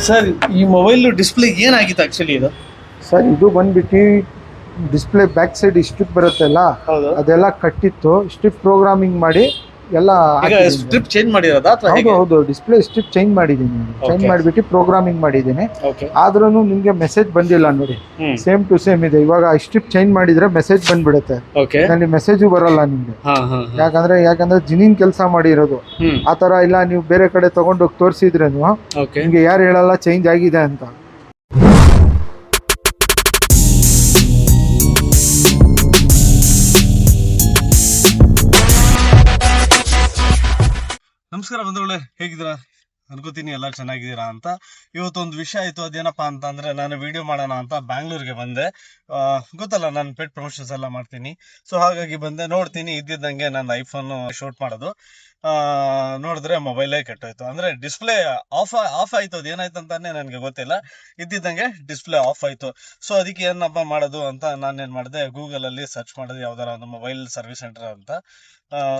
Sir ಈ mobile display ಏನಾಗಿತ್ತು actually ಇದು? ಸರ್ ಇದು ಬಂದ್ಬಿಟ್ಟು ಡಿಸ್ಪ್ಲೇ ಬ್ಯಾಕ್ ಸೈಡ್ ಸ್ಟ್ರಿಪ್ ಬರುತ್ತಲ್ಲ, ಹೌದು. ಅದೆಲ್ಲ ಕಟ್ಟಿತ್ತು. ಸ್ಟ್ರಿಪ್ ಪ್ರೋಗ್ರಾಮಿಂಗ್ ಮಾಡಿ ಎಲ್ಲ ಸ್ಟ್ರಿಪ್ ಚೇಂಜ್ ಮಾಡಿರೋದಾ ಅಥವಾ ಹೌದು ಹೇಗೆ? ಹೌದು ಡಿಸ್ಪ್ಲೇ ಸ್ಟ್ರಿಪ್ ಚೇಂಜ್ ಮಾಡಿದ್ದೀನಿ. Change Okay. ಮಾಡಿಬಿಟ್ಟು ಪ್ರೋಗ್ರಾಮಿಂಗ್ ಮಾಡಿದ್ದೀನಿ. ಓಕೆ. ಆದ್ರೂ ನಿಮ್ಗೆ ಮೆಸೇಜ್ ಬಂದಿಲ್ಲ ನೋಡಿ, ಸೇಮ್ ಟು ಸೇಮ್ ಇದೆ. ಇವಾಗ ಸ್ಟ್ರಿಪ್ ಚೇಂಜ್ ಮಾಡಿದ್ರೆ ಮೆಸೇಜ್ ಬಂದ್ಬಿಡುತ್ತೆ, ಓಕೆ. ಅಲ್ಲಿ ಮೆಸೇಜು ಬರಲ್ಲ ನಿಮ್ಗೆ. ಹಾ ಹಾ ಯಾಕಂದ್ರೆ ಜಿನಿನ್ ಕೆಲಸ ಮಾಡಿರೋದು ಆ ತರ ಇಲ್ಲ. ನೀವು ಬೇರೆ ಕಡೆ ತಗೊಂಡೋಗಿ ತೋರಿಸಿದ್ರೇನು ಓಕೆ. ನಿಮ್ಗೆ ಯಾರು ಹೇಳಲ್ಲ ಚೇಂಜ್ ಆಗಿದೆ ಅಂತ. ನಮಸ್ಕಾರ ಬಂಧುಗಳೇ, ಹೇಗಿದ್ದೀರಾ? ಅನ್ಕೋತೀನಿ ಎಲ್ಲ ಚೆನ್ನಾಗಿದ್ದೀರಾ ಅಂತ. ಇವತ್ತೊಂದು ವಿಷಯ ಆಯ್ತು. ಅದೇನಪ್ಪಾ ಅಂತ ಅಂದ್ರೆ, ನಾನು ವಿಡಿಯೋ ಮಾಡೋಣ ಅಂತ ಬ್ಯಾಂಗ್ಳೂರ್ಗೆ ಬಂದೆ. ಗೊತ್ತಲ್ಲ, ನಾನು ಪೆಟ್ ಪ್ರಮೋಷನ್ಸ್ ಎಲ್ಲ ಮಾಡ್ತೀನಿ. ಸೊ ಹಾಗಾಗಿ ಬಂದೆ. ನೋಡ್ತೀನಿ ಇದ್ದಿದ್ದಂಗೆ ನನ್ನ ಐಫೋನ್ ಶೂಟ್ ಮಾಡೋದು ನೋಡಿದ್ರೆ ಮೊಬೈಲೇ ಕೆಟ್ಟೋಯ್ತು. ಅಂದ್ರೆ ಡಿಸ್ಪ್ಲೇ ಆಫ್ ಆಯ್ತು. ಅದು ಏನಾಯ್ತು ಅಂತಾನೆ ನನಗೆ ಗೊತ್ತಿಲ್ಲ. ಇದ್ದಿದ್ದಂಗೆ ಡಿಸ್ಪ್ಲೇ ಆಫ್ ಆಯ್ತು. ಸೊ ಅದಕ್ಕೆ ಏನಪ್ಪ ಮಾಡೋದು ಅಂತ ನಾನೇನ್ ಮಾಡಿದೆ, ಗೂಗಲ್ ಅಲ್ಲಿ ಸರ್ಚ್ ಮಾಡಿದೆ ಯಾವ್ದಾರ ಒಂದು ಮೊಬೈಲ್ ಸರ್ವಿಸ್ ಸೆಂಟರ್ ಅಂತ.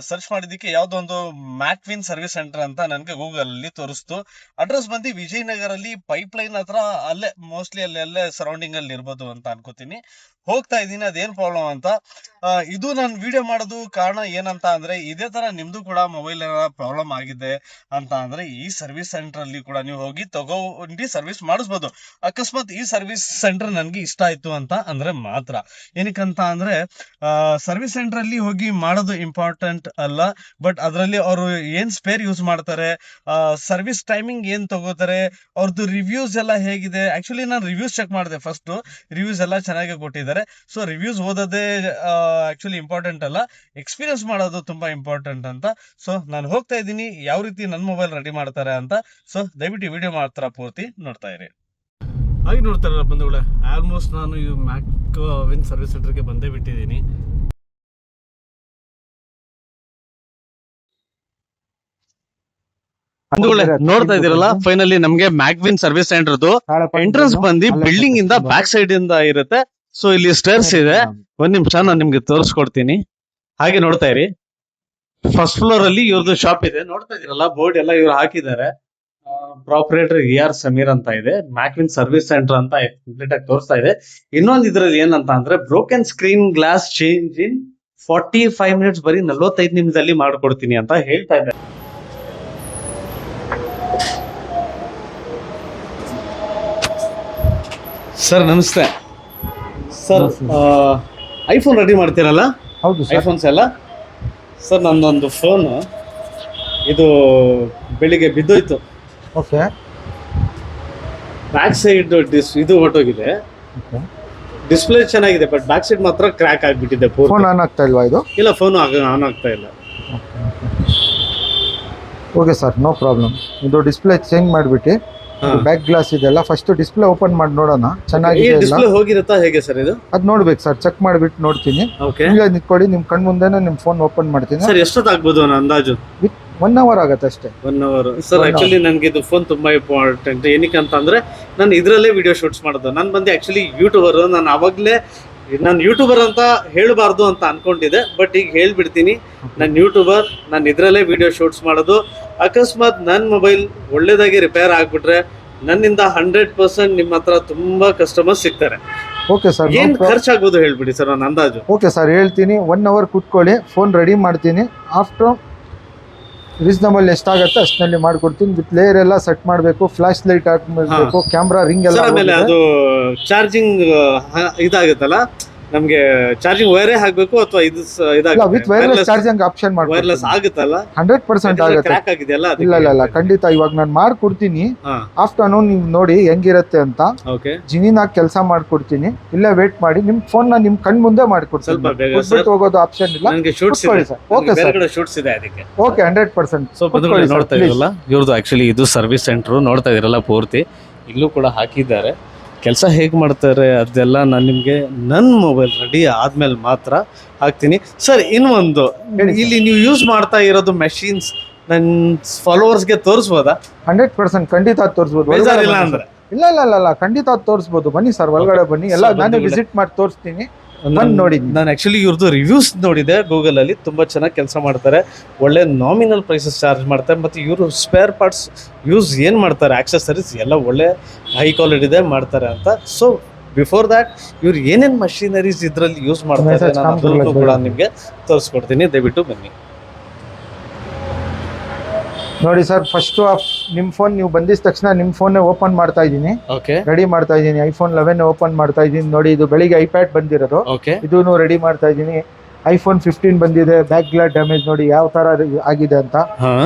ಸರ್ಚ್ ಮಾಡಿದ್ದಕ್ಕೆ ಯಾವ್ದೋ ಒಂದು ಮ್ಯಾಕ್ವಿನ್ ಸರ್ವಿಸ್ ಸೆಂಟರ್ ಅಂತ ನನಗೆ ಗೂಗಲ್ ಅಲ್ಲಿ ತೋರಿಸ್ತು. ಅಡ್ರೆಸ್ ಬಂದು ವಿಜಯನಗರ ಅಲ್ಲಿ ಪೈಪ್ಲೈನ್ ಹತ್ರ, ಅಲ್ಲೇ ಮೋಸ್ಟ್ಲಿ ಅಲ್ಲೇ ಸರೌಂಡಿಂಗ್ ಅಲ್ಲಿ ಇರ್ಬೋದು ಅಂತ ಅನ್ಕೋತೀನಿ. ಹೋಗ್ತಾ ಇದ್ದೀನಿ, ಅದೇನ್ ಪ್ರಾಬ್ಲಮ್ ಅಂತ. ಇದು ನಾನು ವಿಡಿಯೋ ಮಾಡೋದು ಕಾರಣ ಏನಂತ ಅಂದ್ರೆ, ಇದೇ ತರ ನಿಮ್ದು ಕೂಡ ಮೊಬೈಲ್ ಪ್ರಾಬ್ಲಮ್ ಆಗಿದೆ ಅಂತ ಅಂದ್ರೆ ಈ ಸರ್ವಿಸ್ ಸೆಂಟರ್ ಅಲ್ಲಿ ಕೂಡ ನೀವು ಹೋಗಿ ತಗೊಂಡು ಸರ್ವಿಸ್ ಮಾಡಿಸ್ಬೋದು. ಅಕಸ್ಮಾತ್ ಈ ಸರ್ವಿಸ್ ಸೆಂಟರ್ ನನ್ಗೆ ಇಷ್ಟ ಆಯ್ತು ಅಂತ ಅಂದ್ರೆ ಮಾತ್ರ. ಏನಕ್ಕಂತ ಅಂದ್ರೆ ಸರ್ವಿಸ್ ಸೆಂಟರ್ ಅಲ್ಲಿ ಹೋಗಿ ಮಾಡೋದು ಇಂಪಾರ್ಟೆಂಟ್ ಅಲ್ಲ, ಬಟ್ ಅದರಲ್ಲಿ ಅವರು ಏನ್ ಸ್ಪೇರ್ ಯೂಸ್ ಮಾಡ್ತಾರೆ, ಸರ್ವಿಸ್ ಟೈಮಿಂಗ್ ಏನ್ ತಗೋತಾರೆ, ಅವ್ರದ್ದು ರಿವ್ಯೂಸ್ ಎಲ್ಲ ಹೇಗಿದೆ. ಆಕ್ಚುಲಿ ನಾನು ರಿವ್ಯೂಸ್ ಚೆಕ್ ಮಾಡಿದೆ ಫಸ್ಟ್. ರಿವ್ಯೂಸ್ ಎಲ್ಲ ಚೆನ್ನಾಗಿ ಕೊಟ್ಟಿದ್ದಾರೆ. ಸೊ ರಿವ್ಯೂಸ್ ಓದೋದೇ ಆಕ್ಚುಲಿ ಇಂಪಾರ್ಟೆಂಟ್ ಅಲ್ಲ, ಎಕ್ಸ್ಪೀರಿಯನ್ಸ್ ಮಾಡೋದು ತುಂಬಾ ಇಂಪಾರ್ಟೆಂಟ್ ಅಂತ. ಸೊ ನಾನು ಹೋಗ್ತಾ ಇದ್ದೀನಿ ಯಾವ ರೀತಿ ನನ್ನ ಮೊಬೈಲ್ ರೆಡಿ ಮಾಡ್ತಾರೆ ಅಂತ. ಸೊ ದಯವಿಟ್ಟು ವಿಡಿಯೋ ಮಾತ್ರ ಪೂರ್ತಿ ನೋಡ್ತಾ ಇರಿ. ಹಾಗೆ ನೋಡ್ತಾರಲ್ಲ ಬಂಧುಗಳೇ, ಆಲ್ಮೋಸ್ಟ್ ನಾನು ಈ ಮ್ಯಾಕ್ವಿನ್ ಸರ್ವಿಸ್ ಸೆಂಟರ್ಗೆ ಬಂದೇ ಬಿಟ್ಟಿದ್ದೀನಿ. ನೋಡ್ತಾ ಇದೀರಲ್ಲ, ಫೈನಲಿ ನಮ್ಗೆ ಮ್ಯಾಕ್ವಿನ್ ಸರ್ವಿಸ್ ಸೆಂಟರ್ದು ಎಂಟ್ರೆನ್ಸ್ ಬಂದು ಬಿಲ್ಡಿಂಗ್ ಇಂದ ಬ್ಯಾಕ್ ಸೈಡ್ ಇಂದ ಇರುತ್ತೆ. ಸೊ ಇಲ್ಲಿ ಸ್ಟೇರ್ಸ್ ಇದೆ. ಒಂದ್ ನಿಮಿಷ ನಾನು ನಿಮ್ಗೆ ತೋರಿಸ್ಕೊಡ್ತೀನಿ. ಹಾಗೆ ನೋಡ್ತಾ ಇರಿ. ಫಸ್ಟ್ ಫ್ಲೋರ್ ಅಲ್ಲಿ ಇವ್ರದ್ದು ಶಾಪ್ ಇದೆ. ನೋಡ್ತಾ ಇದೀರಲ್ಲ, ಬೋರ್ಡ್ ಎಲ್ಲ ಇವ್ರು ಹಾಕಿದ್ದಾರೆ. ಪ್ರಾಪರೇಟರ್ ER ಸಮೀರ್ ಅಂತ ಇದೆ. ಮ್ಯಾಕ್ವಿನ್ ಸರ್ವಿಸ್ ಸೆಂಟರ್ ಅಂತ ಕಂಪ್ಲೀಟ್ ಆಗಿ ತೋರಿಸ್ತಾ ಇದೆ. ಇನ್ನೊಂದು ಇದ್ರಲ್ಲಿ ಏನಂತ ಅಂದ್ರೆ, broken screen glass change in 45 minutes, ಬರೀ 45 ನಿಮಿಷದಲ್ಲಿ ಮಾಡ್ಕೊಡ್ತೀನಿ ಅಂತ ಹೇಳ್ತಾ ಇದ್ದಾರೆ. ಸರ್ ನಮಸ್ತೆ. ಸರ್ ಐಫೋನ್ ರೆಡಿ ಮಾಡ್ತೀರಲ್ಲ? ಹೌದು ಸರ್. ಐಫೋನ್ಸ್ ಎಲ್ಲ. ಸರ್ ನಂದೊಂದು ಫೋನು ಇದು ಬೆಳಿಗ್ಗೆ ಬಿದ್ದೋಯ್ತು. ಓಕೆ. ಬ್ಯಾಕ್ ಸೈಡ್ ಇದು ಹೊರಟೋಗಿದೆ. ಡಿಸ್ಪ್ಲೇ ಚೆನ್ನಾಗಿದೆ, ಬಟ್ ಬ್ಯಾಕ್ ಸೈಡ್ ಮಾತ್ರ ಕ್ರ್ಯಾಕ್ ಆಗಿಬಿಟ್ಟಿದೆ. ಫೋನ್ ಆನ್ ಆಗ್ತಾ ಇಲ್ವಾ ಇದು? ಇಲ್ಲ, ಫೋನು ಆನ್ ಆಗ್ತಾ ಇಲ್ಲ. Okay sir, no problem. ಇದು ಡಿಸ್ಪ್ಲೇ ಚೇಂಜ್ ಮಾಡಿಬಿಟ್ಟು ಬ್ಯಾಕ್ ಗ್ಲಾಸ್ ಇದೆಲ್ಲ ಫಸ್ಟ್ ಡಿಸ್ಪ್ಲೇ ಓಪನ್ ಮಾಡಿ ನೋಡೋಣ ಚೆನ್ನಾಗಿದೆ ಇಲ್ಲ. ಡಿಸ್ಪ್ಲೇ ಹೋಗಿರುತ್ತಾ ಹೇಗೆ ಸರ್ ಇದು? ಅದ್ ನೋಡ್ಬೇಕು ಸರ್, ಚೆಕ್ ಮಾಡಿಬಿಟ್ಟು ನೋಡ್ತೀನಿ. ಓಕೆ. ಈಗ ನಿಂತ್ಕೊಳ್ಳಿ, ನಿಮ್ ಕಣ್ ಮುಂದೆನೆ ನಿಮ್ ಫೋನ್ ಓಪನ್ ಮಾಡ್ತೀನಿ. ಸರ್ ಎಷ್ಟೊತ್ತಾಗ್ಬೋದು ಅಂದಾಜು? 1 hour ಆಗತ್ತೆ ಅಷ್ಟೇ. 1 hour. ಸರ್ ಆಕ್ಚುಲಿ ನನಗೆ ಇದು ಫೋನ್ ತುಂಬಾ ಇಂಪಾರ್ಟೆಂಟ್. ಏನಕ್ಕೆ ಅಂತ ಅಂದ್ರೆ, ನಾನು ಇದರಲ್ಲೇ ವಿಡಿಯೋ ಶೂಟ್ಸ್ ಮಾಡೋದು. ನಾನು ಬಂದು ಆಕ್ಚುಲಿ ಯೂಟ್ಯೂಬರ್. ನಾನು ಅವಾಗಲೇ ನಾನು ಯೂಟ್ಯೂಬರ್ ಅಂತ ಹೇಳಬಾರ್ದು ಅಂತ ಅನ್ಕೊಂಡಿದ್ದೆ, ಬಟ್ ಈಗ ಹೇಳ್ಬಿಡ್ತೀನಿ, ನಾನು ಯೂಟ್ಯೂಬರ್. ನಾನು ಇದರಲ್ಲೇ ವಿಡಿಯೋ ಶೂಟ್ಸ್ ಮಾಡೋದು. ಅಕಸ್ಮಾತ್ ನನ್ನ ಮೊಬೈಲ್ ಒಳ್ಳೇದಾಗಿ ರಿಪೇರ್ ಆಗ್ಬಿಟ್ರೆ ನನ್ನಿಂದ 100% ನಿಮ್ಮ ಹತ್ರ ತುಂಬಾ ಕಸ್ಟಮರ್ಸ್ ಸಿಗ್ತಾರೆ. Okay sir. ಏನ್ ಖರ್ಚಾಗ್ಬೋದು ಹೇಳ್ಬಿಡಿ ಸರ್, ನನ್ನ ಅಂದಾಜು. ಓಕೆ ಸರ್, ಹೇಳ್ತೀನಿ. 1 hour ಕೂತ್ಕೊಳ್ಳಿ, ಫೋನ್ ರೆಡಿ ಮಾಡ್ತೀನಿ. ಆಫ್ಟರ್ ರೀಸನಬಲ್ ಎಷ್ಟಾಗತ್ತೆ ಅಷ್ಟರಲ್ಲಿ ಮಾಡ್ಕೊಡ್ತೀನಿ. ವಿತ್ ಲೇಯರ್ ಎಲ್ಲ ಸೆಟ್ ಮಾಡಬೇಕು, ಫ್ಲಾಶ್ ಲೈಟ್ ಹಾಕಬೇಕು, ಕ್ಯಾಮ್ರಾ ರಿಂಗ್ ಎಲ್ಲ. ಆಮೇಲೆ ಅದು ಚಾರ್ಜಿಂಗ್ ಇದಾಗುತ್ತಲ್ಲ, ನಮ್ಗೆ ಚಾರ್ಜಿಂಗ್ ವೈರೇ ಹಾಕ್ಬೇಕು ಅಥವಾ ಇದು ವಿತ್ ವೈರ್ಲೆಸ್ ಚಾರ್ಜಿಂಗ್ ಆಪ್ಷನ್ ಮಾಡಿ ವೈರ್ಲೆಸ್ ಆಗುತ್ತಲ್ಲ? 100% ಆಗುತ್ತೆ. ಕ್ರ್ಯಾಕ್ ಆಗಿದೆಯಲ್ಲ? ಇಲ್ಲ ಖಂಡಿತ. ಇವಾಗ ನಾನು ಮಾಡ್ಕೊಡ್ತೀನಿ. ಆಫ್ಟರ್ನೂನ್ ನೀವು ನೋಡಿ ಹೆಂಗಿರತ್ತೆ ಅಂತ. ಜಿನಿನಾಗಿ ಕೆಲಸ ಮಾಡ್ಕೊಡ್ತೀನಿ. ಇಲ್ಲ ವೇಟ್ ಮಾಡಿ, ನಿಮ್ ಫೋನ್ ನ ನಿಮ್ ಕಣ್ ಮುಂದೆ ಮಾಡ್ಕೊಡ್ತೀನಿ. ಸ್ವಲ್ಪ ಬೇಗ ಹೋಗೋದು ಆಪ್ಷನ್ ಇಲ್ಲ. ಓಕೆ ಸರ್, ಶೂಟ್ಸ್ ಇದೆ ಅದಕ್ಕೆ. ಓಕೆ, 100%. ಸೊ ನೋಡ್ತಾ ಇರಲ್ಲ, ಇವ್ರದ್ದು ಆಕ್ಚುಲಿ ಇದು ಸರ್ವಿಸ್ ಸೆಂಟರ್. ನೋಡ್ತಾ ಇರಲ್ಲ ಪೂರ್ತಿ. ಇಲ್ಲೂ ಕೂಡ ಹಾಕಿದ್ದಾರೆ. ಕೆಲಸ ಹೇಗೆ ಮಾಡ್ತಾರೆ ಅದೆಲ್ಲ ನಾನು ನಿಮಗೆ ನನ್ನ ಮೊಬೈಲ್ ರೆಡಿ ಆದ್ಮೇಲೆ ಮಾತ್ರ ಹಾಕ್ತೀನಿ. ಸರ್ ಇನ್ನೊಂದು, ಇಲ್ಲಿ ನೀವು ಯೂಸ್ ಮಾಡ್ತಾ ಇರೋದು ಮೆಷಿನ್ಸ್ ನನ್ನ ಫಾಲೋವರ್ಸ್ಗೆ ತೋರಿಸ್ಬೋದಾ? 100% ಖಂಡಿತ ತೋರಿಸ್ಬೋದು. ಇಲ್ಲ ಅಂದ್ರೆ ಇಲ್ಲ ಖಂಡಿತ ತೋರಿಸ್ಬೋದು. ಬನ್ನಿ ಸರ್, ಒಳಗಡೆ ಬನ್ನಿ. ಎಲ್ಲ ನಾನೇ ವಿಸಿಟ್ ಮಾಡಿ ತೋರಿಸ್ತೀನಿ. ನೋಡಿ ನಾನು ಆಕ್ಚುಲಿ ಇವ್ರದ್ದು ರಿವ್ಯೂಸ್ ನೋಡಿದೆ ಗೂಗಲ್ ಅಲ್ಲಿ, ತುಂಬಾ ಚೆನ್ನಾಗಿ ಕೆಲಸ ಮಾಡ್ತಾರೆ, ಒಳ್ಳೆ ನಾಮಿನಲ್ ಪ್ರೈಸಸ್ ಚಾರ್ಜ್ ಮಾಡ್ತಾರೆ, ಮತ್ತೆ ಇವರು ಸ್ಪೇರ್ ಪಾರ್ಟ್ಸ್ ಯೂಸ್ ಏನ್ ಮಾಡ್ತಾರೆ, ಆಕ್ಸೆಸರೀಸ್ ಎಲ್ಲ ಒಳ್ಳೆ ಹೈ ಕ್ವಾಲಿಟಿ ಇದೆ ಮಾಡ್ತಾರೆ ಅಂತ. ಸೊ ಬಿಫೋರ್ ದ್ಯಾಟ್ ಇವ್ರು ಏನೇನ್ ಮಷಿನರೀಸ್ ಇದ್ರಲ್ಲಿ ಯೂಸ್ ಮಾಡ್ತಾರೆ ನಾನು ಅದನ್ನು ಕೂಡ ನಿಮ್ಗೆ ತೋರಿಸ್ಕೊಡ್ತೀನಿ, ದಯವಿಟ್ಟು ಬನ್ನಿ. ನೋಡಿ ಸರ್, ಫಸ್ಟ್ ನಿಮ್ ಫೋನ್ ನೀವು ಬಂದಿದ ತಕ್ಷಣ ನಿಮ್ ಫೋನ್ ಓಪನ್ ಮಾಡ್ತಾ ಇದ್ದೀನಿ, ಓಕೆ ರೆಡಿ ಮಾಡ್ತಾ ಇದ್ದೀನಿ. ಐಫೋನ್ 11 ಓಪನ್ ಮಾಡ್ತಾ ಇದ್ದೀನಿ. ನೋಡಿ, ಇದು ಬೆಳಿಗ್ಗೆ ಐಪ್ಯಾಡ್ ಬಂದಿರೋದು, ಓಕೆ ಇದನ್ನು ರೆಡಿ ಮಾಡ್ತಾ ಇದ್ದೀನಿ. ಐಫೋನ್ 15 ಬಂದಿದೆ, ಬ್ಯಾಕ್ ಗ್ಲಾಸ್ ಡ್ಯಾಮೇಜ್ ನೋಡಿ ಯಾವ ತರ ಆಗಿದೆ ಅಂತ,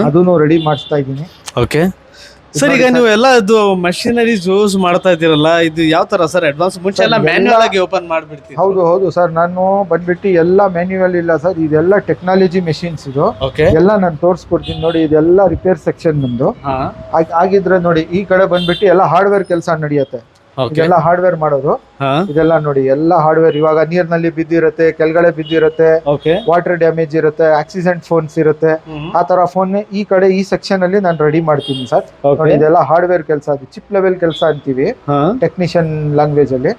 ಅದನ್ನು ರೆಡಿ ಮಾಡಿಸ್ತಾ ಇದ್ದೀನಿ. ಓಕೆ ಸರ್, ಈಗ ನೀವು ಎಲ್ಲ ಇದು ಮಷಿನರೀಸ್ ಯೂಸ್ ಮಾಡ್ತಾ ಇದ್ದೀರಲ್ಲ, ಇದು ಯಾವ ತರ ಸರ್? ಅಡ್ವಾನ್ಸ್ ಮುಂಚೆ ಎಲ್ಲ ಮ್ಯಾನ್ಯುಯಲ್ ಆಗಿ ಓಪನ್ ಮಾಡ್ಬಿಡ್ತೀವಿ. ಹೌದು ಸರ್, ನಾನು ಬಂದ್ಬಿಟ್ಟು ಎಲ್ಲ ಮ್ಯಾನ್ಯುವಲ್ ಇಲ್ಲ ಸರ್, ಇದೆಲ್ಲ ಟೆಕ್ನಾಲಜಿ ಮೆಷಿನ್ಸ್ ಇದು. ಓಕೆ ಎಲ್ಲ ನಾನು ತೋರಿಸ್ಕೊಡ್ತೀನಿ ನೋಡಿ, ಇದೆಲ್ಲ ರಿಪೇರ್ ಸೆಕ್ಷನ್ ನಮ್ದು. ಆಗಿದ್ರೆ ನೋಡಿ, ಈ ಕಡೆ ಬಂದ್ಬಿಟ್ಟು ಎಲ್ಲ ಹಾರ್ಡ್ವೇರ್ ಕೆಲಸ ನಡೆಯುತ್ತೆ. ಇದೆಲ್ಲ ಹಾರ್ಡ್ವೇರ್ ಮಾಡೋದು, ಇದೆಲ್ಲ ನೋಡಿ ಎಲ್ಲ ಹಾರ್ಡ್ವೇರ್. ಇವಾಗ ನೀರ್ನಲ್ಲಿ ಬಿದ್ದಿರುತ್ತೆ, ಕೆಳಗಡೆ ಬಿದ್ದಿರುತ್ತೆ, ವಾಟರ್ ಡ್ಯಾಮೇಜ್ ಇರುತ್ತೆ, ಆಕ್ಸಿಡೆಂಟ್ ಫೋನ್ಸ್ ಇರುತ್ತೆ, ಆ ತರ ಫೋನ್ ಈ ಕಡೆ ಈ ಸೆಕ್ಷನ್ ಅಲ್ಲಿ ನಾನು ರೆಡಿ ಮಾಡ್ತೀನಿ ಸರ್. ನೋಡಿ, ಇದೆಲ್ಲ ಹಾರ್ಡ್ವೇರ್ ಕೆಲಸ, ಅದು ಚಿಪ್ ಲೆವೆಲ್ ಕೆಲಸ ಅಂತೀವಿ ಟೆಕ್ನಿಷಿಯನ್ ಲ್ಯಾಂಗ್ವೇಜ್ ಅಲ್ಲಿ.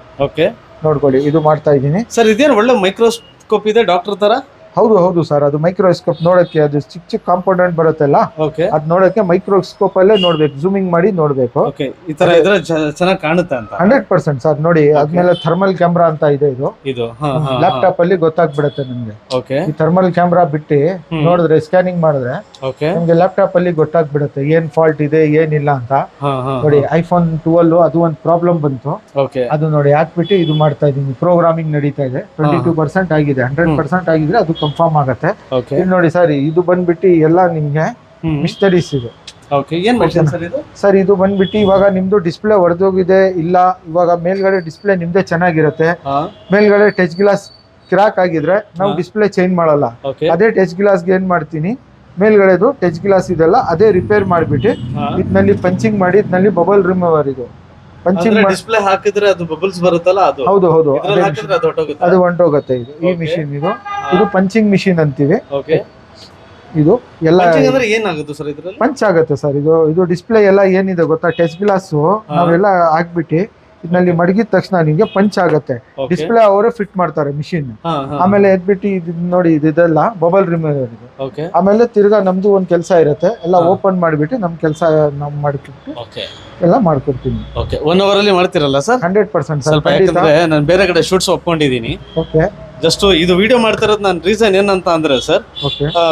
ನೋಡ್ಕೊಳ್ಳಿ, ಇದು ಮಾಡ್ತಾ ಇದ್ದೀನಿ ಸರ್. ಇದೇನು ಒಳ್ಳೆ ಮೈಕ್ರೋಸ್ಕೋಪ್ ಇದೆ ಡಾಕ್ಟರ್ ತರ? ಹೌದು ಸರ್, ಅದು ಮೈಕ್ರೋಸ್ಕೋಪ್ ನೋಡಕ್ಕೆ, ಅದು ಚಿಕ್ಕ ಕಾಂಪೋನೆಂಟ್ ಬರುತ್ತಲ್ಲ, ಅದ್ ನೋಡಕ್ಕೆ ಮೈಕ್ರೋಸ್ಕೋಪ್ ಅಲ್ಲೇ ನೋಡ್ಬೇಕು, ಜೂಮಿಂಗ್ ಮಾಡಿ ನೋಡ್ಬೇಕು. ಈ ತರ ಇದ್ರೆ ಚೆನ್ನಾಗಿ ಕಾಣುತ್ತೆ ಅಂತ. 100% ಸರ್. ನೋಡಿ, ಅದ್ಮೇಲೆ ಥರ್ಮಲ್ ಕ್ಯಾಮ್ರಾ ಅಂತ ಇದೆ, ಇದು ಲ್ಯಾಪ್ಟಾಪ್ ಅಲ್ಲಿ ಗೊತ್ತಾಗ್ಬಿಡುತ್ತೆ ನಿಮ್ಗೆ. ಈ ಥರ್ಮಲ್ ಕ್ಯಾಮ್ರಾ ಬಿಟ್ಟು ನೋಡಿದ್ರೆ, ಸ್ಕ್ಯಾನಿಂಗ್ ಮಾಡಿದ್ರೆ ನಿಮ್ಗೆ ಲ್ಯಾಪ್ಟಾಪ್ ಅಲ್ಲಿ ಗೊತ್ತಾಗ್ಬಿಡುತ್ತೆ ಏನ್ ಫಾಲ್ಟ್ ಇದೆ ಏನಿಲ್ಲ ಅಂತ. ನೋಡಿ, ಐಫೋನ್ 12 ಅದು ಒಂದು ಪ್ರಾಬ್ಲಮ್ ಬಂತು, ಅದು ನೋಡಿ ಹಾಕ್ಬಿಟ್ಟು ಇದು ಮಾಡ್ತಾ ಇದೀನಿ. ಪ್ರೋಗ್ರಾಮಿಂಗ್ ನಡೀತಾ ಇದೆ, 22% ಆಗಿದೆ. 100% ಆಗಿದ್ರೆ ಅದು ಕನ್ಫರ್ಮ್ ಆಗುತ್ತೆ. ನೋಡಿ ಸರ್, ಇದು ಬಂದ್ಬಿಟ್ಟು ಎಲ್ಲ ನಿಮ್ಗೆ ಮಿಸ್ಟರೀಸ್ ಇದೆ. ಸರ್, ಇದು ಬಂದ್ಬಿಟ್ಟು ಇವಾಗ ನಿಮ್ದು ಡಿಸ್ಪ್ಲೇ ಹೊಡೆದೋಗಿದೆ ಇಲ್ಲ, ಇವಾಗ ಮೇಲ್ಗಡೆ ಡಿಸ್ಪ್ಲೇ ನಿಮ್ದೇ ಚೆನ್ನಾಗಿರುತ್ತೆ, ಮೇಲ್ಗಡೆ ಟಚ್ ಗ್ಲಾಸ್ ಕ್ರಾಕ್ ಆಗಿದ್ರೆ ನಾವು ಡಿಸ್ಪ್ಲೇ ಚೇಂಜ್ ಮಾಡಲ್ಲ. ಅದೇ ಟಚ್ ಗ್ಲಾಸ್ಗೆ ಏನ್ ಮಾಡ್ತೀನಿ, ಮೇಲ್ಗಡೆದು ಟಚ್ ಗ್ಲಾಸ್ ಇದೆಲ್ಲ ಅದೇ ರಿಪೇರ್ ಮಾಡ್ಬಿಟ್ಟು ಇದ್ನಲ್ಲಿ ಪಂಚಿಂಗ್ ಮಾಡಿ, ಇದ್ನಲ್ಲಿ ಬಬಲ್ ರಿಮೂವರ್ ಇದು ಪಂಚಿಂಗ್ ಡಿಸ್ಪ್ಲೇ ಹಾಕಿದ್ರೆ ಅದು ಬಬಲ್ಸ್ ಬರುತ್ತಲ್ಲ, ಅದು ಹೌದು ಅದು ಹೊಂಟೋಗುತ್ತೆ. ಈ ಮಿಷಿನ್ ಇದು ಪಂಚಿಂಗ್ ಮಿಷಿನ್ ಅಂತೀವಿ. ಇದು ಎಲ್ಲ ಏನಾಗುತ್ತೆ ಸರ್ ಇದ್ರಲ್ಲಿ? ಪಂಚ್ ಆಗುತ್ತೆ ಸರ್. ಇದು ಡಿಸ್ಪ್ಲೇ ಎಲ್ಲ ಏನಿದೆ ಗೊತ್ತಾ, ಟಚ್ ಗ್ಲಾಸ್ ನಾವೆಲ್ಲ ಹಾಕ್ಬಿಟ್ಟು ಇದರಲ್ಲಿ ಮಡಗಿದ ತಕ್ಷಣ ನಿಮ್ಗೆ ಪಂಚ್ ಆಗುತ್ತೆ. ಡಿಸ್ಪ್ಲೇ ಅವರೇ ಫಿಟ್ ಮಾಡ್ತಾರೆ ಮಿಷಿನ್. ಆಮೇಲೆ ಎದ್ಬಿಟ್ಟು ನೋಡಿ, ಇದೆಲ್ಲ ಬಬಲ್ ರಿಮೂವರ್ ಇದೆ. ಆಮೇಲೆ ತಿರ್ಗಾ ನಮ್ದು ಒಂದ್ ಕೆಲಸ ಇರುತ್ತೆ, ಎಲ್ಲ ಓಪನ್ ಮಾಡ್ಬಿಟ್ಟು ನಮ್ ಕೆಲಸ ನಾವು ಮಾಡ್ಬಿಟ್ಟು ಎಲ್ಲ ಮಾಡ್ಕೊಡ್ತೀನಿ. 1 hour ಅಲ್ಲಿ ಮಾಡ್ತಿರಲ್ಲ ಸರ್? 100% ಸ್ವಲ್ಪ, ಯಾಕಂದ್ರೆ ನಾನು ಬೇರೆ ಕಡೆ ಶೂಟ್ಸ್ ಒಪ್ಕೊಂಡಿದ್ದೀನಿ. ಜಸ್ಟ್ ಇದು ವಿಡಿಯೋ ಮಾಡ್ತಿರೋದು ನನ್ನ ರೀಸನ್ ಏನಂತ ಅಂದ್ರೆ ಸರ್,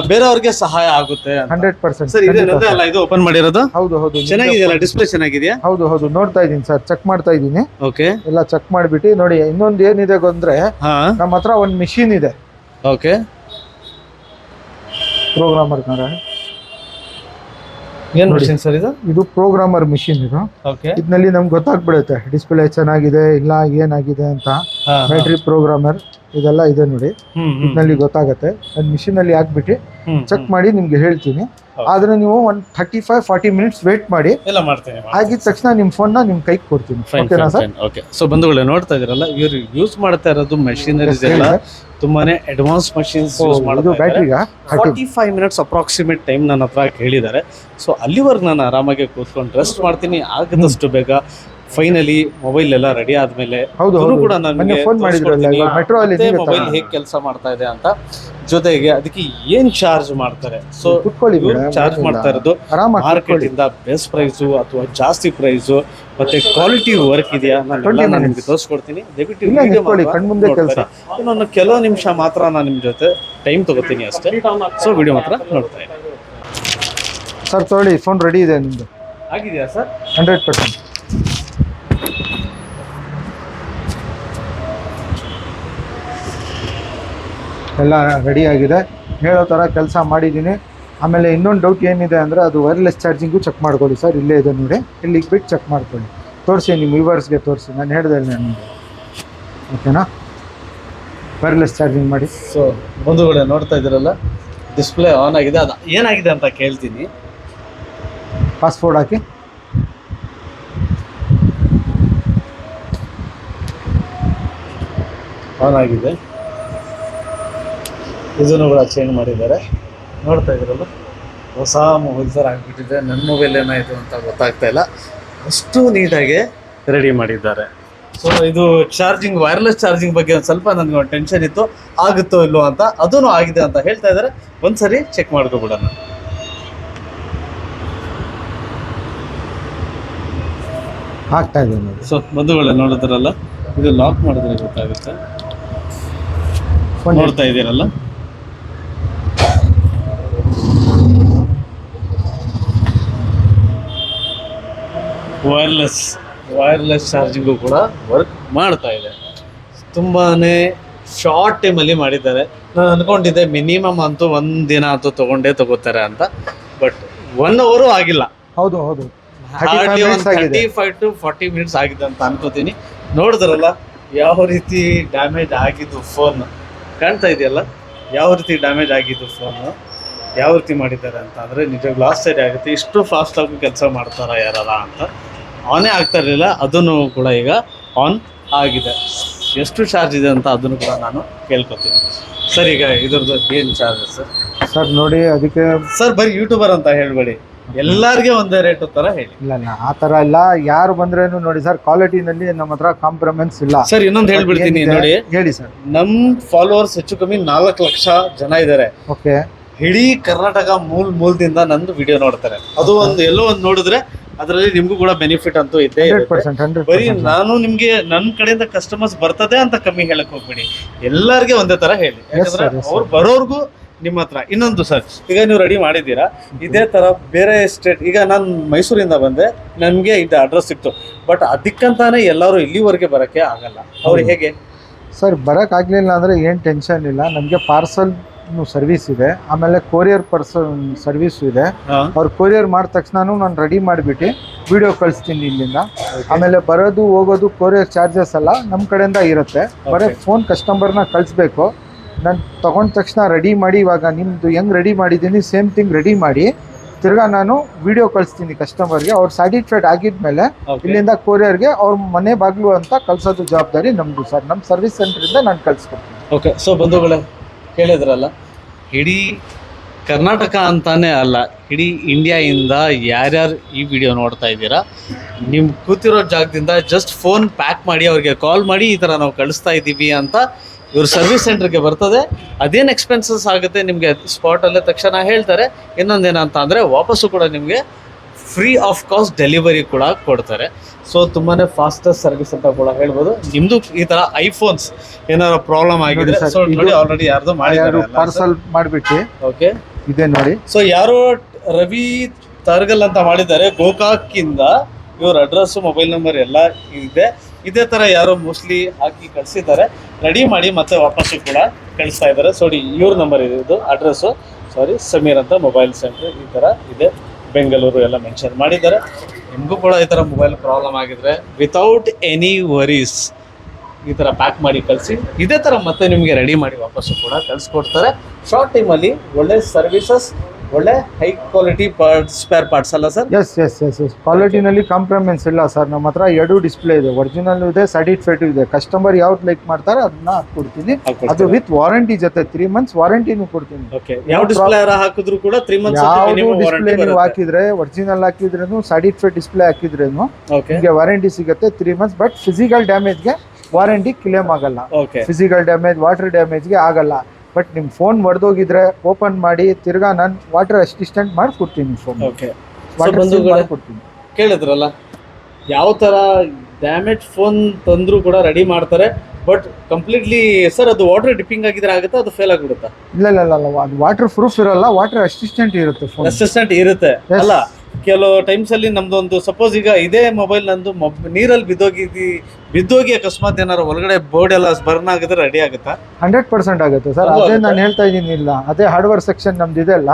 ಬೇರೆಯವ್ರಿಗೆ ಸಹಾಯ ಆಗುತ್ತೆ. 100% ಸರ್, ಇದೆಲ್ಲ ಇದು ಓಪನ್ ಮಾಡಿರೋದು. ಹೌದು ಚೆನ್ನಾಗಿದೆಯಲ್ಲ, ಡಿಸ್ಪ್ಲೇ ಚೆನ್ನಾಗಿದೆಯಾ? ಹೌದು ನೋಡ್ತಾ ಇದೀನಿ ಸರ್, ಚೆಕ್ ಮಾಡ್ತಾ ಇದೀನಿ. ಓಕೆ, ಎಲ್ಲ ಚೆಕ್ ಮಾಡ್ಬಿಟ್ಟು ನೋಡಿ, ಇನ್ನೊಂದು ಏನಿದೆ ಅಂದ್ರೆ ನಮ್ಮ ಹತ್ರ ಒಂದು ಮಿಷಿನ್ ಇದೆ. ಓಕೆ, ಪ್ರೋಗ್ರಾಮರ್ ಏನ್ ಮಿಷಿನ್ ಸರ್ ಇದು? ಇದು ಪ್ರೋಗ್ರಾಮರ್ ಮಿಷಿನ್ ಇದು. ಇದ್ನಲ್ಲಿ ನಮ್ಗೆ ಗೊತ್ತಾಗ್ಬಿಡುತ್ತೆ ಡಿಸ್ಪ್ಲೇ ಚೆನ್ನಾಗಿದೆ ಇಲ್ಲ ಏನಾಗಿದೆ ಅಂತ. ಬ್ಯಾಟ್ರಿ ಪ್ರೋಗ್ರಾಮರ್ ಇದೆಲ್ಲ ಇದೆ ನೋಡಿ, ಇದ್ನಲ್ಲಿ ಗೊತ್ತಾಗತ್ತೆ. ಮಿಷಿನ್ ಅಲ್ಲಿ ಹಾಕ್ಬಿಟ್ಟು ಚೆಕ್ ಮಾಡಿ ನಿಮ್ಗೆ ಹೇಳ್ತೀನಿ. ಆದ್ರೆ ನೀವು ಒಂದು 35-40 ಮಿನಿಟ್ಸ್ ವೇಟ್ ಮಾಡಿ, ಆಗಿದ ತಕ್ಷಣ ನಿಮ್ ಫೋನ್ ನ ನಿಮ್ ಕೈಗೆ ಕೊಡ್ತೀನಿ. ಓಕೆನಾ ಸರ್? ಓಕೆ. ಸೊ ಬಂಧುಗಳೇ, ನೋಡ್ತಾ ಇದ್ದೀರಲ್ಲ, ಇವರು ಯೂಸ್ ಮಾಡ್ತಾ ಇರೋದು ಮಷಿನರೀಸ್ ಎಲ್ಲ ತುಂಬಾನೇ ಅಡ್ವಾನ್ಸ್ ಮಷಿನ್ಸ್ ಯೂಸ್ ಮಾಡೋದು. 45 ಮಿನಿಟ್ಸ್ ಅಪ್ರಾಕ್ಸಿಮೇಟ್ ಟೈಮ್ ನನ್ನ ಹತ್ರ ಹೇಳಿದ್ದಾರೆ. ಸೊ ಅಲ್ಲಿವರೆಗೆ ನಾನು ಆರಾಮಾಗಿ ಕೂತ್ಕೊಂಡು ರೆಸ್ಟ್ ಮಾಡ್ತೀನಿ. ಆಗದಷ್ಟು ಬೇಗ ಫೈನಲಿ ಮೊಬೈಲ್ ಎಲ್ಲ ರೆಡಿ ಆದ್ಮೇಲೆ ಕೂಡ ನನಗೆ ಮೊಬೈಲ್ ಹೇಗೆ ಕೆಲಸ ಮಾಡ್ತಾ ಇದೆ ಅಂತ, ಜೊತೆಗೆ ಅದಕ್ಕೆ ಏನ್ ಚಾರ್ಜ್ ಮಾಡ್ತಾರೆ. ಸೊ ಚಾರ್ಜ್ ಮಾಡ್ತಾ ಇರೋದು ಮಾರ್ಕೆಟ್ ಇಂದ ಬೆಸ್ಟ್ ಪ್ರೈಸು ಅಥವಾ ಜಾಸ್ತಿ ಪ್ರೈಸು, ಮತ್ತೆ ಕ್ವಾಲಿಟಿ ವರ್ಕ್ ಇದೆಯಾ, ನಾನು ನಿಮ್ಗೆ ತೋರಿಸ್ಕೊಡ್ತೀನಿ. ದಯವಿಟ್ಟು ಇನ್ನೊಂದು ಕೆಲವು ನಿಮಿಷ ಮಾತ್ರ ನಾನು ನಿಮ್ ಜೊತೆ ಟೈಮ್ ತಗೋತೀನಿ ಅಷ್ಟೇ. ಸೊ ವಿಡಿಯೋ ಮಾತ್ರ ನೋಡ್ತಾ ಇದ್ದೀನಿ ಸರ್. ತೊಗೊಳ್ಳಿ, ಫೋನ್ ರೆಡಿ ಇದೆ ನಿಮ್ದು. ಆಗಿದೆಯಾ ಸರ್? 100%. ಎಲ್ಲ ರೆಡಿ ಆಗಿದೆ, ಹೇಳೋ ಥರ ಕೆಲಸ ಮಾಡಿದ್ದೀನಿ. ಆಮೇಲೆ ಇನ್ನೊಂದು ಡೌಟ್ ಏನಿದೆ ಅಂದರೆ, ಅದು ವೈರ್ಲೆಸ್ ಚಾರ್ಜಿಂಗು ಚೆಕ್ ಮಾಡ್ಕೊಳ್ಳಿ ಸರ್. ಇಲ್ಲೇ ಇದೆ ನೋಡಿ, ಇಲ್ಲಿಗೆ ಬಿಟ್ಟು ಚೆಕ್ ಮಾಡ್ಕೊಳ್ಳಿ. ತೋರಿಸಿ, ನಿಮ್ಮ ವ್ಯೂವರ್ಸ್ಗೆ ತೋರಿಸಿ, ನಾನು ಹೇಳಿದೆ ನಿಮಗೆ. ಓಕೆನಾ? ವೈರ್ಲೆಸ್ ಚಾರ್ಜಿಂಗ್ ಮಾಡಿ. ಸೊ ಬಂಧುಗಳೇ, ನೋಡ್ತಾ ಇದ್ದೀರಲ್ಲ, ಡಿಸ್ಪ್ಲೇ ಆನ್ ಆಗಿದೆ. ಅದು ಏನಾಗಿದೆ ಅಂತ ಕೇಳ್ತೀನಿ. Password hockey. ಆನ್ ಆಗಿದೆ. ಇದನ್ನು ಕೂಡ ಚೇಂಜ್ ಮಾಡಿದ್ದಾರೆ. ನೋಡ್ತಾ ಇದ್ದೀರಲ್ಲ, ಹೊಸ ಮೊಬೈಲ್ ಥರ ಆಗಿಬಿಟ್ಟಿದೆ. ನನ್ನ ಮೊಬೈಲ್ ಏನಾಯಿತು ಅಂತ ಗೊತ್ತಾಗ್ತಾ ಇಲ್ಲ, ಅಷ್ಟು ನೀಟಾಗಿ ರೆಡಿ ಮಾಡಿದ್ದಾರೆ. ಸೊ ಇದು ಚಾರ್ಜಿಂಗ್, ವೈರ್ಲೆಸ್ ಚಾರ್ಜಿಂಗ್ ಬಗ್ಗೆ ಒಂದು ಸ್ವಲ್ಪ ನನಗೆ ಒಂದು ಟೆನ್ಷನ್ ಇತ್ತು, ಆಗುತ್ತೋ ಇಲ್ಲೋ ಅಂತ. ಅದೂ ಆಗಿದೆ ಅಂತ ಹೇಳ್ತಾ ಇದ್ದಾರೆ. ಒಂದ್ಸರಿ ಚೆಕ್ ಮಾಡ್ಕೊಬಿಡೋಣ. ಆಗ್ತಾ ಇದೆ ನೋಡಿ. ಸೊ ಬಂಧುಗಳೇ ನೋಡಿದ್ರಲ್ಲ, ಇದು ಲಾಕ್ ಮಾಡಿದ್ರೆ ಗೊತ್ತಾಗುತ್ತೆ. ನೋಡ್ತಾ ಇದ್ದೀರಲ್ಲ, ವೈರ್ಲೆಸ್ ಚಾರ್ಜಿಂಗು ಕೂಡ ವರ್ಕ್ ಮಾಡ್ತಾ ಇದೆ. ತುಂಬಾನೇ ಶಾರ್ಟ್ ಟೈಮಲ್ಲಿ ಮಾಡಿದ್ದಾರೆ. ನಾನು ಅನ್ಕೊಂಡಿದ್ದೆ ಮಿನಿಮಮ್ ಅಂತೂ ಒಂದಿನ ಅಂತೂ ತಗೋತಾರೆ ಅಂತ, ಬಟ್ 1 hour ಆಗಿಲ್ಲ. ಹೌದು ಹೌದು, 35 to 40 minutes ಆಗಿದೆ ಅಂತ ಅನ್ಕೋತೀನಿ. ನೋಡಿದ್ರಲ್ಲ ಯಾವ ರೀತಿ ಡ್ಯಾಮೇಜ್ ಆಗಿದ್ದು ಫೋನ್, ಕಾಣ್ತಾ ಇದೆಯಲ್ಲ ಯಾವ ರೀತಿ ಡ್ಯಾಮೇಜ್ ಆಗಿದ್ದು ಫೋನು, ಯಾವ ರೀತಿ ಮಾಡಿದ್ದಾರೆ ಅಂತ. ಅಂದರೆ ನಿಜವಾಗ್ಲೂ ಆಶ್ಚರ್ಯ ಆಗುತ್ತೆ, ಇಷ್ಟು ಫಾಸ್ಟಾಗಿ ಕೆಲಸ ಮಾಡ್ತಾರ ಯಾರಲ್ಲ ಅಂತ. ಆನೇ ಆಗ್ತಾ ಇರಲಿಲ್ಲ, ಅದನ್ನು ಕೂಡ ಈಗ ಆನ್ ಆಗಿದೆ. ಎಷ್ಟು ಚಾರ್ಜ್ ಇದೆ ಅಂತ ಅದನ್ನು ಕೂಡ ನಾನು ಕೇಳ್ಕೊತೀನಿ. ಸರ್ ಈಗ ಇದ್ರದ್ದು ಏನು ಚಾರ್ಜ್ ಸರ್? ನೋಡಿ ಅದಕ್ಕೆ ಸರ್ ಬರೀ ಯೂಟ್ಯೂಬರ್ ಅಂತ ಹೇಳ್ಬೇಡಿ, ಎಲ್ಲರಿಗೆ ಒಂದೇ ರೇಟ್ ಥರ ಹೇಳಿ. ಇಲ್ಲ ಆ ಥರ ಇಲ್ಲ, ಯಾರು ಬಂದ್ರೇನು ನೋಡಿ ಸರ್, ಕ್ವಾಲಿಟಿನಲ್ಲಿ ನಮ್ಮ ಹತ್ರ ಕಾಂಪ್ರಮೈಸ್ ಇಲ್ಲ. ಸರ್ ಇನ್ನೊಂದು ಹೇಳ್ಬಿಡ್ತೀನಿ ನೋಡಿ, ಹೇಳಿ ಸರ್. ನಮ್ಮ ಫಾಲೋವರ್ಸ್ ಹೆಚ್ಚು ಕಮ್ಮಿ 4 ಲಕ್ಷ ಜನ ಇದ್ದಾರೆ. ಓಕೆ, ಇಡೀ ಕರ್ನಾಟಕ ಮೂಲದಿಂದ ನಂದು ವಿಡಿಯೋ ನೋಡ್ತಾರೆ. ಅದು ಒಂದು ಎಲ್ಲೋ ಒಂದು ನೋಡಿದ್ರೆ ಅದರಲ್ಲಿ ನಿಮ್ಗೂ ಕೂಡ ಬೆನಿಫಿಟ್ ಅಂತೂ ಇದ್ದೇ ಇರುತ್ತೆ. ಬರೀ ನಾನು ನಿಮ್ಗೆ ನನ್ನ ಕಡೆಯಿಂದ ಕಸ್ಟಮರ್ಸ್ ಬರ್ತದೆ ಅಂತ ಕಮ್ಮಿ ಹೇಳಕ್ ಹೋಗ್ಬೇಡಿ, ಎಲ್ಲರಿಗೆ ಒಂದೇ ತರ ಹೇಳಿ. ಯಾಕಂದ್ರೆ ಅವ್ರು ಬರೋರ್ಗು ನಿಮ್ಮ ಹತ್ರ. ಇನ್ನೊಂದು ಸರ್, ಈಗ ನೀವು ರೆಡಿ ಮಾಡಿದ್ದೀರಾ, ಇದೇ ತರ ಬೇರೆ ಸ್ಟೇಟ್, ಈಗ ನಾನು ಮೈಸೂರಿಂದ ಬಂದೆ, ನಮ್ಗೆ ಇದು ಅಡ್ರೆಸ್ ಸಿಕ್ತು, ಬಟ್ ಅದಕ್ಕಂತಾನೆ ಎಲ್ಲರೂ ಇಲ್ಲಿವರೆಗೆ ಬರಕ್ಕೆ ಆಗಲ್ಲ. ಅವ್ರು ಹೇಗೆ ಸರ್? ಬರಕ್ ಆಗ್ಲಿಲ್ಲ ಅಂದ್ರೆ ಏನ್ ಟೆನ್ಷನ್ ಇಲ್ಲ, ನಮ್ಗೆ ಪಾರ್ಸಲ್ ಸರ್ವಿಸ್ ಇದೆ, ಆಮೇಲೆ ಕೊರಿಯರ್ ಸರ್ವಿಸ್ ಇದೆ. ಅವ್ರು ಕೊರಿಯರ್ ಮಾಡಿದ ತಕ್ಷಣ ನಾನು ರೆಡಿ ಮಾಡಿಬಿಟ್ಟು ವಿಡಿಯೋ ಕಳಿಸ್ತೀನಿ ಇಲ್ಲಿಂದ. ಆಮೇಲೆ ಬರೋದು ಹೋಗೋದು ಕೊರಿಯರ್ ಚಾರ್ಜಸ್ ಎಲ್ಲ ನಮ್ಮ ಕಡೆಯಿಂದ ಇರುತ್ತೆ. ಬರೀ ಫೋನ್ ಕಸ್ಟಮರ್ನ ಕಳಿಸ್ಬೇಕು. ನಾನು ತಗೊಂಡ ತಕ್ಷಣ ರೆಡಿ ಮಾಡಿ, ಇವಾಗ ನಿಮ್ಮದು ಹೆಂಗೆ ರೆಡಿ ಮಾಡಿದ್ದೀನಿ ಸೇಮ್ ಥಿಂಗ್ ರೆಡಿ ಮಾಡಿ ತಿರ್ಗಾ ನಾನು ವಿಡಿಯೋ ಕಳಿಸ್ತೀನಿ ಕಸ್ಟಮರ್ಗೆ. ಅವ್ರು ಸ್ಯಾಟಿಸ್ಫೈಡ್ ಆಗಿದ್ಮೇಲೆ ಇಲ್ಲಿಂದ ಕೊರಿಯರ್ಗೆ ಅವ್ರ ಮನೆ ಬಾಗಿಲು ಅಂತ ಕಳ್ಸೋದು ಜವಾಬ್ದಾರಿ ನಮ್ಮದು ಸರ್. ನಮ್ಮ ಸರ್ವಿಸ್ ಸೆಂಟ್ರಿಂದ ನಾನು ಕಳಿಸ್ಕೊಡ್ತೀನಿ. ಓಕೆ, ಸೊ ಬಂಧುಗಳೇ ಕೇಳಿದ್ರಲ್ಲ, ಇಡೀ ಕರ್ನಾಟಕ ಅಂತಾನೆ ಅಲ್ಲ, ಇಡೀ ಇಂಡಿಯಾಯಿಂದ ಯಾರ್ಯಾರು ಈ ವಿಡಿಯೋ ನೋಡ್ತಾ ಇದ್ದೀರಾ, ನಿಮ್ಮ ಕೂತಿರೋ ಜಾಗದಿಂದ ಜಸ್ಟ್ ಫೋನ್ ಪ್ಯಾಕ್ ಮಾಡಿ ಅವ್ರಿಗೆ ಕಾಲ್ ಮಾಡಿ ಈ ಥರ ನಾವು ಕಳಿಸ್ತಾ ಇದ್ದೀವಿ ಅಂತ ಇವ್ರ ಸರ್ವಿಸ್ ಸೆಂಟ್ರಿಗೆ ಬರ್ತದೆ. ಅದೇನು ಎಕ್ಸ್ಪೆನ್ಸಸ್ ಆಗುತ್ತೆ ನಿಮಗೆ ಸ್ಪಾಟಲ್ಲೇ ತಕ್ಷಣ ಹೇಳ್ತಾರೆ. ಇನ್ನೊಂದೇನಂತ ಅಂದರೆ ವಾಪಸ್ಸು ಕೂಡ ನಿಮಗೆ ಫ್ರೀ ಆಫ್ ಕಾಸ್ಟ್ ಡೆಲಿವರಿ ಕೂಡ ಕೊಡ್ತಾರೆ. ಸೊ ತುಂಬಾ ಫಾಸ್ಟೆಸ್ಟ್ ಸರ್ವಿಸ್ ಅಂತ ಕೂಡ ಹೇಳ್ಬೋದು. ನಿಮ್ಮದು ಈ ಥರ ಐಫೋನ್ಸ್ ಏನಾದ್ರು ಪ್ರಾಬ್ಲಮ್ ಆಗಿದೆ, ಸೊ ನೋಡಿ ಆಲ್ರೆಡಿ ಯಾರ್ದು ಮಾಡಿದ್ದಾರೆ ಪಾರ್ಸಲ್ ಮಾಡಿಬಿಟ್ಟು. ಓಕೆ, ಇದೆ ನೋಡಿ. ಸೊ ಯಾರೋ ರವಿ ತರ್ಗಲ್ ಅಂತ ಮಾಡಿದ್ದಾರೆ, ಗೋಕಾಕಿಂದ. ಇವ್ರ ಅಡ್ರೆಸ್, ಮೊಬೈಲ್ ನಂಬರ್ ಎಲ್ಲ ಇದೆ. ಇದೇ ಥರ ಯಾರೋ ಮೋಸ್ಟ್ಲಿ ಹಾಕಿ ಕಳಿಸಿದ್ದಾರೆ, ರೆಡಿ ಮಾಡಿ ಮತ್ತೆ ವಾಪಸ್ಸು ಕೂಡ ಕಳಿಸ್ತಾ ಇದ್ದಾರೆ. ಸೊ ಇವ್ರ ನಂಬರ್ ಇದೆ, ಇದು ಅಡ್ರೆಸ್ಸು. ಸಮೀರ್ ಅಂತ ಮೊಬೈಲ್ ಸೆಂಟರ್ ಈ ಥರ ಇದೆ, ಬೆಂಗಳೂರು ಎಲ್ಲ ಮೆನ್ಷನ್ ಮಾಡಿದ್ದಾರೆ. ನಿಮಗೂ ಕೂಡ ಈ ಥರ ಮೊಬೈಲ್ ಪ್ರಾಬ್ಲಮ್ ಆಗಿದ್ರೆ ವಿತೌಟ್ ಎನಿ ವರೀಸ್ ಈ ಥರ ಪ್ಯಾಕ್ ಮಾಡಿ ಕಳಿಸಿ, ಇದೇ ಥರ ಮತ್ತೆ ನಿಮಗೆ ರೆಡಿ ಮಾಡಿ ವಾಪಸ್ಸು ಕೂಡ ಕಳಿಸ್ಕೊಡ್ತಾರೆ. ಶಾರ್ಟ್ ಟೈಮಲ್ಲಿ ಒಳ್ಳೆ ಸರ್ವಿಸಸ್, ಒಳ್ಳೆ ಹೈ ಕ್ವಾಲಿಟಿ ಸ್ಪೇರ್ ಪಾರ್ಟ್ಸ್ ಅಲ್ಲ sir? Yes yes yes yes ಕ್ವಾಲಿಟಿನಲ್ಲಿ ಕಾಂಪ್ರಮೈಸ್ ಇಲ್ಲ ಸರ್. ನಮ್ಮ ಹತ್ರ 2 ಡಿಸ್ಪ್ಲೇ ಇದೆ, ಒರಿಜಿನಲ್ ಇದೆ, ಸರ್ಟಿಫೈಡ್ ಇದೆ. ಕಸ್ಟಮರ್ ಯಾವ್ದು ಲೈಕ್ ಮಾಡ್ತಾರೆ ಅದನ್ನ ಕೊಡ್ತೀನಿ. ಅದು ವಿತ್ ವಾರಂಟಿ ಜೊತೆ 3 months ವಾರಂಟಿನೂ ಕೊಡ್ತೀನಿ. ಯಾವ ಡಿಸ್ಪ್ಲೇ ಹಾಕಿದ್ರು ಕೂಡ 3 months ಡಿಸ್ಪ್ಲೇ ನೀವು ಹಾಕಿದ್ರೆ, ಒರಿಜಿನಲ್ ಹಾಕಿದ್ರೇನು ಸರ್ಟಿಫೈಡ್ ಡಿಸ್ಪ್ಲೇ ಹಾಕಿದ್ರೇನು ನಿಮಗೆ ವಾರಂಟಿ ಸಿಗುತ್ತೆ 3 months. ಬಟ್ ಫಿಸಿಕಲ್ ಡ್ಯಾಮೇಜ್ಗೆ ವಾರಂಟಿ ಕ್ಲೇಮ್ ಆಗಲ್ಲ. ಫಿಸಿಕಲ್ ಡ್ಯಾಮೇಜ್, ವಾಟರ್ ಡ್ಯಾಮೇಜ್ಗೆ ಆಗಲ್ಲ. ಬಟ್ ನಿಮ್ಮ ಫೋನ್ ಒಡೆದೋಗಿದ್ರೆ ಓಪನ್ ಮಾಡಿ ತಿರ್ಗಾ ನಾನು ವಾಟರ್ ಅಸಿಸ್ಟೆಂಟ್ ಮಾಡಿಕೊಡ್ತೀನಿ. ಫೋನ್ ಕೊಡ್ತೀನಿ. ಕೇಳಿದ್ರಲ್ಲ, ಯಾವ ಥರ ಡ್ಯಾಮೇಜ್ ಫೋನ್ ತಂದರೂ ಕೂಡ ರೆಡಿ ಮಾಡ್ತಾರೆ. ಬಟ್ ಕಂಪ್ಲೀಟ್ಲಿ ಸರ್ ಅದು ವಾಟರ್ ಡಿಪ್ಪಿಂಗ್ ಆಗಿದ್ರೆ ಆಗುತ್ತಾ, ಅದು ಫೇಲ್ ಆಗಿಬಿಡುತ್ತಾ? ಇಲ್ಲ ಇಲ್ಲ ಇಲ್ಲ, ಅದು ವಾಟರ್ ಪ್ರೂಫ್ ಇರಲ್ಲ, ವಾಟರ್ ಅಸಿಸ್ಟೆಂಟ್ ಇರುತ್ತೆ. ಫೋನ್ ಅಸಿಸ್ಟೆಂಟ್ ಇರುತ್ತೆ ಅಲ್ಲ. ಕೆಲವು ಟೈಮ್ಸ್ ಅಲ್ಲಿ ನಮ್ದೊಂದು ಸಪೋಸ್ ಈಗ ಇದೇ ಮೊಬೈಲ್ ನಂದು ನೀರಲ್ಲಿ ಬಿದ್ದೋಗಿ ಅಕಸ್ಮಾತ್ ಏನಾರು ಒಳಗಡೆ ಬೋರ್ಡ್ ಎಲ್ಲ ಬರ್ನ್ ಆಗಿದ್ರೆ ರೆಡಿ ಆಗುತ್ತಾ? 100% ಆಗುತ್ತೆ ಸರ್. ಅದೇ ನಾನು ಹೇಳ್ತಾ ಇದ್ದೀನಿ. ಇಲ್ಲ, ಅದೇ ಹಾರ್ಡ್ವೇರ್ ಸೆಕ್ಷನ್ ನಮ್ದು ಇದೆ ಅಲ್ಲ,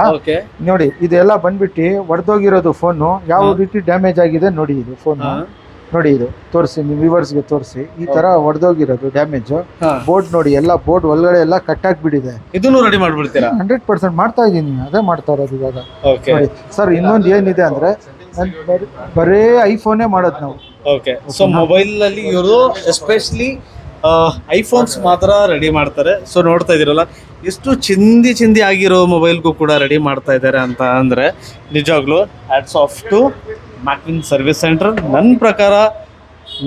ನೋಡಿ ಇದೆಲ್ಲ ಬಂದ್ಬಿಟ್ಟು ಒಡೆದೋಗಿರೋದು ಫೋನು ಯಾವ ರೀತಿ ಡ್ಯಾಮೇಜ್ ಆಗಿದೆ ನೋಡಿ. ಇದು ಫೋನ್ ನೋಡಿ, ಇದು ತೋರಿಸಿ, ನೀವು ವ್ಯೂವರ್ಸ್ಗೆ ತೋರಿಸಿ. ಈ ತರ ಒಡೆದೋಗಿರೋದು ಡ್ಯಾಮೇಜ್ ಬೋರ್ಡ್ ನೋಡಿ, ಎಲ್ಲ ಬೋರ್ಡ್ ಒಳಗಡೆ ಎಲ್ಲ ಕಟ್ ಆಗಿಬಿಟ್ಟಿದೆ. ಇದನ್ನು ರೆಡಿ ಮಾಡ್ಬಿಡ್ತೀರಾ? 100% ಮಾಡ್ತಾ ಇದ್ದೀನಿ, ಅದೇ ಮಾಡ್ತಾ ಇರೋದು ಇವಾಗ. ನೋಡಿ ಸರ್, ಇನ್ನೊಂದು ಏನಿದೆ ಅಂದ್ರೆ ಬರೇ ಐಫೋನೇ ಮಾಡೋದು ನಾವು. ಓಕೆ, ಸೊ ಮೊಬೈಲ್ ಅಲ್ಲಿ ಇವರು ಎಸ್ಪೆಷಲಿ ಐಫೋನ್ಸ್ ಮಾತ್ರ ರೆಡಿ ಮಾಡ್ತಾರೆ. ಸೊ ನೋಡ್ತಾ ಇದೀರಲ್ಲ, ಎಷ್ಟು ಚಿಂದಿ ಆಗಿರೋ ಮೊಬೈಲ್ಗೂ ಕೂಡ ರೆಡಿ ಮಾಡ್ತಾ ಇದ್ದಾರೆ ಅಂತ ಅಂದ್ರೆ ನಿಜವಾಗ್ಲೂ hats off to Macwin service centre. ನನ್ನ ಪ್ರಕಾರ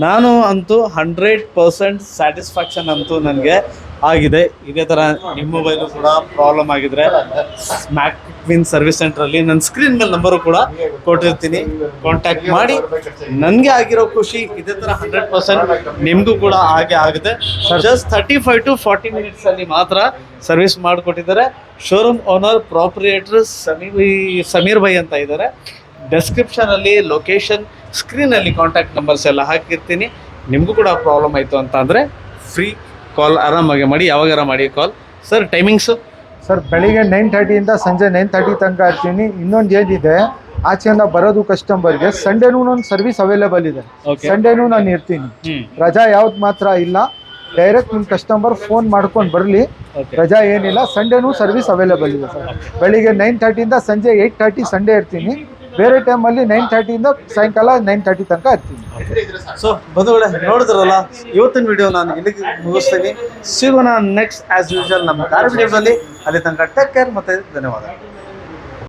ನಾನು ಅಂತೂ 100% ಸ್ಯಾಟಿಸ್ಫ್ಯಾಕ್ಷನ್ ಅಂತೂ ನನಗೆ ಆಗಿದೆ. ಇದೇ ಥರ ನಿಮ್ಮ ಮೊಬೈಲು ಕೂಡ ಪ್ರಾಬ್ಲಮ್ ಆಗಿದ್ರೆ ಸ್ಮ್ಯಾಕ್ ವಿನ್ ಸರ್ವಿಸ್ ಸೆಂಟ್ರಲ್ಲಿ ನನ್ನ ಸ್ಕ್ರೀನ್ ಮೇಲೆ ನಂಬರು ಕೂಡ ಕೊಟ್ಟಿರ್ತೀನಿ, ಕಾಂಟ್ಯಾಕ್ಟ್ ಮಾಡಿ. ನನಗೆ ಆಗಿರೋ ಖುಷಿ ಇದೇ ಥರ 100% ನಿಮಗೂ ಕೂಡ ಹಾಗೆ ಆಗುತ್ತೆ. ಜಸ್ಟ್ 35 to 40 ಮಿನಿಟ್ಸಲ್ಲಿ ಮಾತ್ರ ಸರ್ವಿಸ್ ಮಾಡಿಕೊಟ್ಟಿದ್ದಾರೆ. ಶೋರೂಮ್ ಓನರ್ ಪ್ರಾಪ್ರಿಯೇಟರ್ ಸಮೀರ್ ಭಾಯ್ ಅಂತ ಇದ್ದಾರೆ. ಡೆಸ್ಕ್ರಿಪ್ಷನಲ್ಲಿ ಲೊಕೇಶನ್, ಸ್ಕ್ರೀನಲ್ಲಿ ಕಾಂಟ್ಯಾಕ್ಟ್ ನಂಬರ್ಸ್ ಎಲ್ಲ ಹಾಕಿರ್ತೀನಿ. ನಿಮಗೂ ಕೂಡ ಪ್ರಾಬ್ಲಮ್ ಆಯಿತು ಅಂತ ಅಂದರೆ ಫ್ರೀ ಕಾಲ್ ಆರಾಮಾಗಿ ಮಾಡಿ, ಯಾವಾಗಾರ ಮಾಡಿ ಕಾಲ್. Sir timings? ಸರ್ ಬೆಳಿಗ್ಗೆ 9:30 ಇಂದ ಸಂಜೆ 9:30 ತನಕ ಇರ್ತೀನಿ. ಇನ್ನೊಂದು ಏನಿದೆ, ಆಚೆಯಿಂದ ಬರೋದು ಕಸ್ಟಮರ್ಗೆ ಸಂಡೇನೂ ಒಂದು ಸರ್ವಿಸ್ ಅವೈಲೇಬಲ್ ಇದೆ. ಸಂಡೇನೂ ನಾನು ಇರ್ತೀನಿ, ರಜಾ ಯಾವ್ದು ಮಾತ್ರ ಇಲ್ಲ. ಡೈರೆಕ್ಟ್ ನಿಮ್ಮ ಕಸ್ಟಮರ್ ಫೋನ್ ಮಾಡ್ಕೊಂಡು ಬರಲಿ, ರಜಾ ಏನಿಲ್ಲ. ಸಂಡೇನೂ ಸರ್ವಿಸ್ ಅವೈಲೇಬಲ್ ಇದೆ ಸರ್. ಬೆಳಿಗ್ಗೆ 9:30 ಇಂದ ಸಂಜೆ 8:30 ಸಂಡೇ ಇರ್ತೀನಿ. ಬೇರೆ ಟೈಮಲ್ಲಿ 9:30 ಇಂದ ಸಾಯಂಕಾಲ 9:30 ತನಕ ಇರ್ತೀನಿ. ಸೊ ಬಂಧುಗಳೇ, ನೋಡಿದ್ರಲ್ಲ, ಇವತ್ತಿನ ವಿಡಿಯೋ ನಾನು ಇಲ್ಲಿಗೆ ಮುಗಿಸ್ತೀನಿ. ಸಿಗೋಣ ನೆಕ್ಸ್ಟ್ ಆಸ್ ಯೂಶುವಲ್ ನಮ್ಮ ಕಾರ್ಯ ವಿಡಿಯೋದಲ್ಲಿ. ಅಲ್ಲಿ ತನಕ ಟೇಕ್ ಕೇರ್ ಮತ್ತೆ ಧನ್ಯವಾದ.